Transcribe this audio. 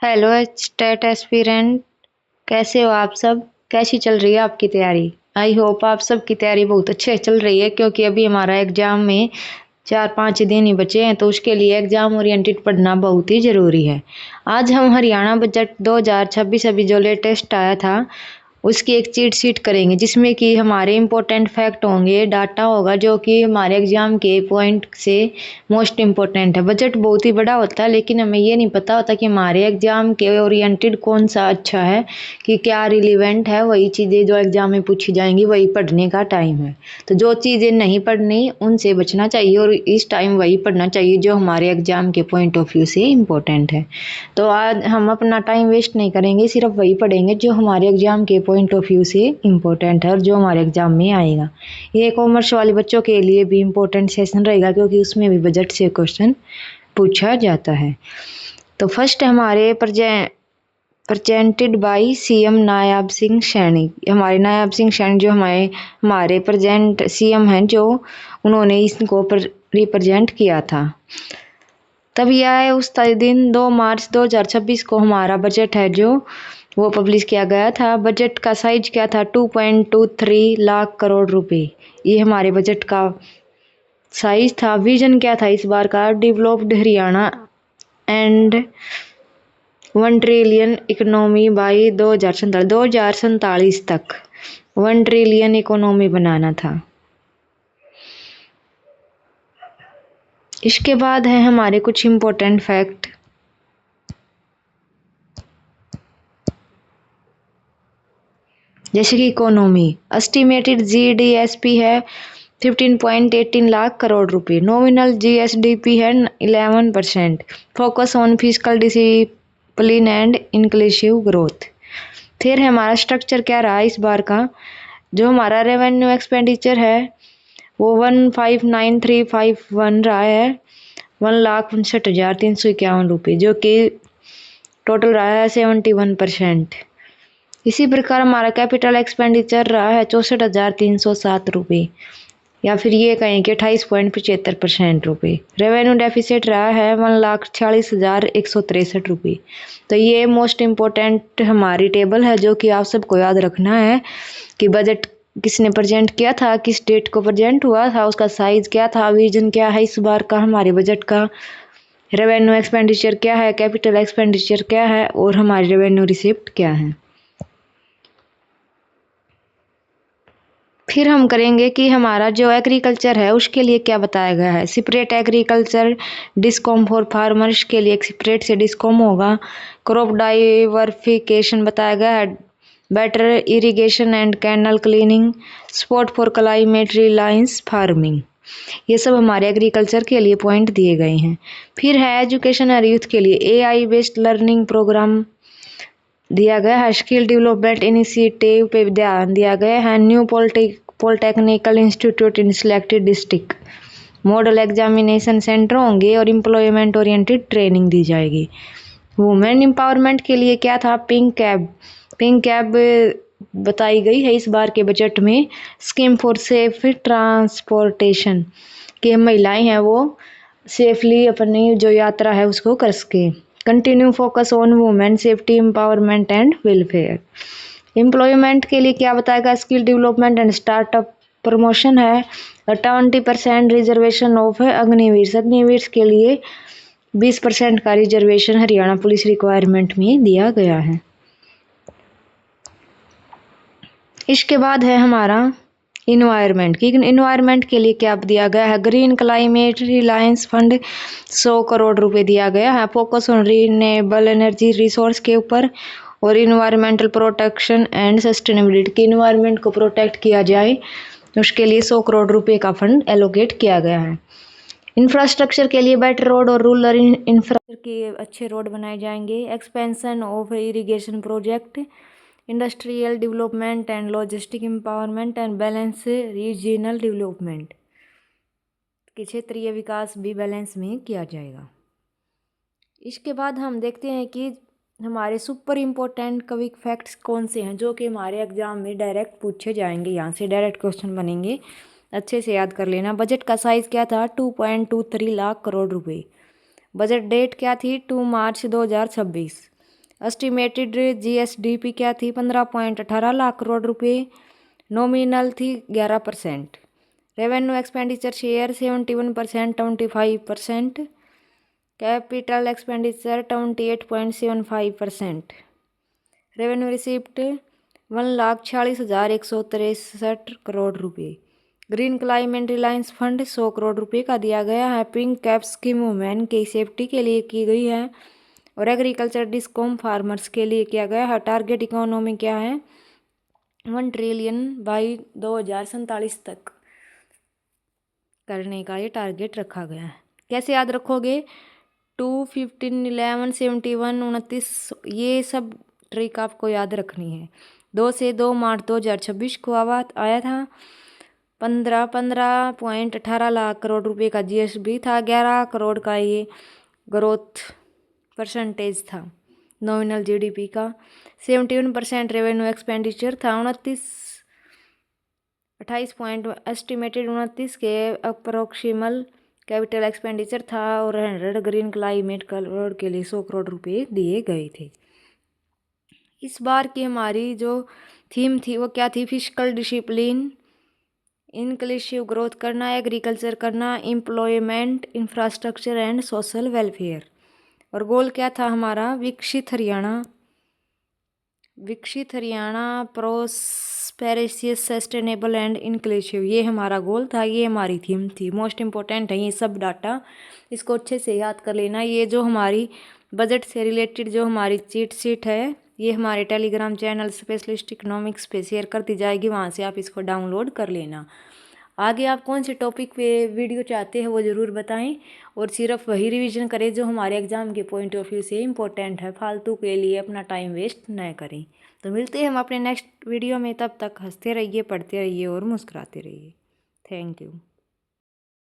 Hello state aspirant. कैसे हो आप सब? कैसी चल रही है आपकी तैयारी? आई होप आप सबकी तैयारी बहुत अच्छे चल रही है, क्योंकि अभी हमारा एग्जाम में 4-5 दिन ही बचे हैं, तो उसके लिए एग्जाम ओरिएंटेड पढ़ना बहुत ही ज़रूरी है। आज हम हरियाणा बजट 2026 अभी जो लेटेस्ट आया था उसकी एक चीट शीट करेंगे, जिसमें कि हमारे इम्पोर्टेंट फैक्ट होंगे, डाटा होगा जो कि हमारे एग्जाम के पॉइंट से मोस्ट इम्पोर्टेंट है। बजट बहुत ही बड़ा होता है, लेकिन हमें ये नहीं पता होता कि हमारे एग्जाम के ओरिएंटेड कौन सा अच्छा है, कि क्या रिलीवेंट है। वही चीज़ें जो एग्जाम में पूछी जाएंगी वही पढ़ने का टाइम है। तो जो चीज़ें नहीं पढ़नी उनसे बचना चाहिए, और इस टाइम वही पढ़ना चाहिए जो हमारे एग्जाम के पॉइंट ऑफ व्यू से इम्पोर्टेंट है। तो आज हम अपना टाइम वेस्ट नहीं करेंगे, सिर्फ वही पढ़ेंगे जो हमारे एग्जाम के पॉइंट ऑफ व्यू से इम्पोर्टेंट है और जो हमारे एग्जाम में आएगा। ये कॉमर्स वाले बच्चों के लिए भी इम्पोर्टेंट सेशन रहेगा, क्योंकि उसमें भी बजट से क्वेश्चन पूछा जाता है। तो फर्स्ट हमारे प्रेजेंटेड बाय सीएम नायाब सिंह सैनी। हमारे नायाब सिंह सैनी जो हमारे प्रेजेंट सीएम हैं, जो उन्होंने इसको रिप्रेजेंट किया था। तब यह है उस दिन 2 मार्च 2026 को हमारा बजट है जो वो पब्लिश किया गया था। बजट का साइज क्या था? 2.23 लाख करोड़ रुपए। ये हमारे बजट का साइज था। विजन क्या था इस बार का? Developed Haryana and 1 trillion economy by 2047 तक 1 ट्रिलियन इकोनॉमी बनाना था। इसके बाद है हमारे कुछ इम्पोर्टेंट फैक्ट। जैसे कि इकोनॉमी एस्टिमेटेड जीडीएसपी है 15.18 लाख करोड़ रुपए। नॉमिनल जीएसडीपी है 11%। Focus on physical discipline and inclusive growth. फिर हमारा स्ट्रक्चर क्या रहा इस बार का? जो हमारा रेवेन्यू एक्सपेंडिचर है वो 159351 रहा है, 1,59,351 रुपये, जो कि टोटल रहा है 71%। इसी प्रकार हमारा कैपिटल एक्सपेंडिचर रहा है 64,307 रुपये, या फिर ये कहें कि 28.75% रुपये। रेवेन्यू डेफिसिट रहा है 1,46,163 रुपये। तो ये मोस्ट इम्पोर्टेंट हमारी टेबल है, जो कि आप सबको याद रखना है कि बजट किसने प्रेजेंट किया था, किस डेट को प्रेजेंट हुआ था, उसका साइज क्या था, विजन क्या है इस बार का हमारे बजट का, रेवेन्यू एक्सपेंडिचर क्या है, कैपिटल एक्सपेंडिचर क्या है, और हमारी रेवेन्यू रिसिप्ट क्या है। फिर हम करेंगे कि हमारा जो एग्रीकल्चर है उसके लिए क्या बताया गया है। Separate agriculture discom for farmers के लिए एक सेपरेट से डिस्कॉम होगा। क्रॉप डाइवर्सिफिकेशन बताया गया है। Better irrigation and canal cleaning, support for climate reliance farming. ये सब हमारे एग्रीकल्चर के लिए पॉइंट दिए गए हैं। फिर है एजुकेशन और यूथ के लिए एआई बेस्ड लर्निंग प्रोग्राम दिया गया है। स्किल डेवलपमेंट इनिशिएटिव पे ध्यान दिया गया है। न्यू पॉलिटेक्निकल इंस्टीट्यूट इन selected district, model examination centre होंगे और एम्प्लॉयमेंट ओरिएंटेड ट्रेनिंग दी जाएगी। वुमेन एम्पावरमेंट के लिए क्या था? पिंक कैब बताई गई है इस बार के बजट में। स्कीम फॉर सेफ ट्रांसपोर्टेशन, कि महिलाएं हैं वो सेफली अपनी जो यात्रा है उसको कर सके। Continue focus on women safety empowerment and welfare. Employment के लिए क्या बताएगा? Skill development and startup promotion है। 20% रिजर्वेशन ऑफ अग्निवीर। अग्निवीर के लिए 20% का रिजर्वेशन हरियाणा पुलिस रिक्वायरमेंट में दिया गया है। इसके बाद है हमारा इन्वायरमेंट की। इन्वायरमेंट के लिए क्या दिया गया है? Green climate reliance fund 100 crore रुपए दिया गया है। Focus on renewable energy resource के ऊपर, और इन्वायरमेंटल प्रोटेक्शन एंड सस्टेनेबिलिटी, की इन्वायरमेंट को प्रोटेक्ट किया जाए उसके लिए 100 करोड़ रुपए का फंड एलोकेट किया गया है। इंफ्रास्ट्रक्चर के लिए बेटर रोड और रूरल इंफ्रास्ट्रक्चर के अच्छे रोड बनाए जाएंगे। Expansion of irrigation project, industrial development and logistic empowerment and balance regional development, के क्षेत्रीय विकास भी बैलेंस में किया जाएगा। इसके बाद हम देखते हैं कि हमारे सुपर इम्पोर्टेंट क्विक फैक्ट्स कौन से हैं, जो कि हमारे एग्जाम में डायरेक्ट पूछे जाएंगे। यहाँ से डायरेक्ट क्वेश्चन बनेंगे, अच्छे से याद कर लेना। बजट का साइज़ क्या था? 2.23 लाख करोड़ रुपए। बजट डेट क्या थी? 2 मार्च 2026। एस्टिमेटेड जीएसडीपी क्या थी 15.18 लाख करोड़ रुपए, नॉमिनल थी 11%। Revenue expenditure share 71%, 25%। Capital expenditure 28.75%। Revenue receipt 1,46,163 crore रुपए। Green climate reliance fund 100 crore रुपए का दिया गया है। पिंक कैप स्कीम वुमेन की सेफ्टी के लिए की गई है और एग्रीकल्चर डिस्कॉम फार्मर्स के लिए किया गया है। टारगेट इकोनॉमी क्या है 1 ट्रिलियन बाई 2047 तक करने का ये टारगेट रखा गया है। कैसे याद रखोगे 2, 15, 11, 71, 29 ये सब ट्रिक आपको याद रखनी है। 2 से 2 मार्च 2026 को आया था 15.18 लाख करोड़ रुपए का जीएसबी था। 11 करोड़ का ये ग्रोथ परसेंटेज था नॉमिनल जीडीपी का। 71% रेवेन्यू एक्सपेंडिचर था। 28 एस्टिमेटेड 29 के अप्रोक्सीमल कैपिटल एक्सपेंडिचर था और 100 ग्रीन क्लाइमेट करोड़ के लिए 100 करोड़ रुपए दिए गए थे। इस बार की हमारी जो थीम थी वो क्या थी फिस्कल डिसिप्लिन, इंक्लूसिव ग्रोथ करना, एग्रीकल्चर करना, employment, infrastructure and social welfare. और गोल क्या था हमारा विकसित Haryana prosperous sustainable and inclusive, ये हमारा गोल था, ये हमारी थीम थी। मोस्ट इम्पोर्टेंट है ये सब डाटा, इसको अच्छे से याद कर लेना। ये जो हमारी बजट से रिलेटेड जो हमारी चीट शीट है ये हमारे टेलीग्राम चैनल स्पेशलिस्ट इकोनॉमिक्स पे शेयर करती जाएगी, वहाँ से आप इसको डाउनलोड कर लेना। आगे आप कौन से टॉपिक पे वीडियो चाहते हैं वो ज़रूर बताएं और सिर्फ वही रिवीजन करें जो हमारे एग्ज़ाम के पॉइंट ऑफ व्यू से इम्पोर्टेंट है। फालतू के लिए अपना टाइम वेस्ट न करें। तो मिलते हैं हम अपने नेक्स्ट वीडियो में, तब तक हंसते रहिए, पढ़ते रहिए और मुस्कुराते रहिए। Thank you.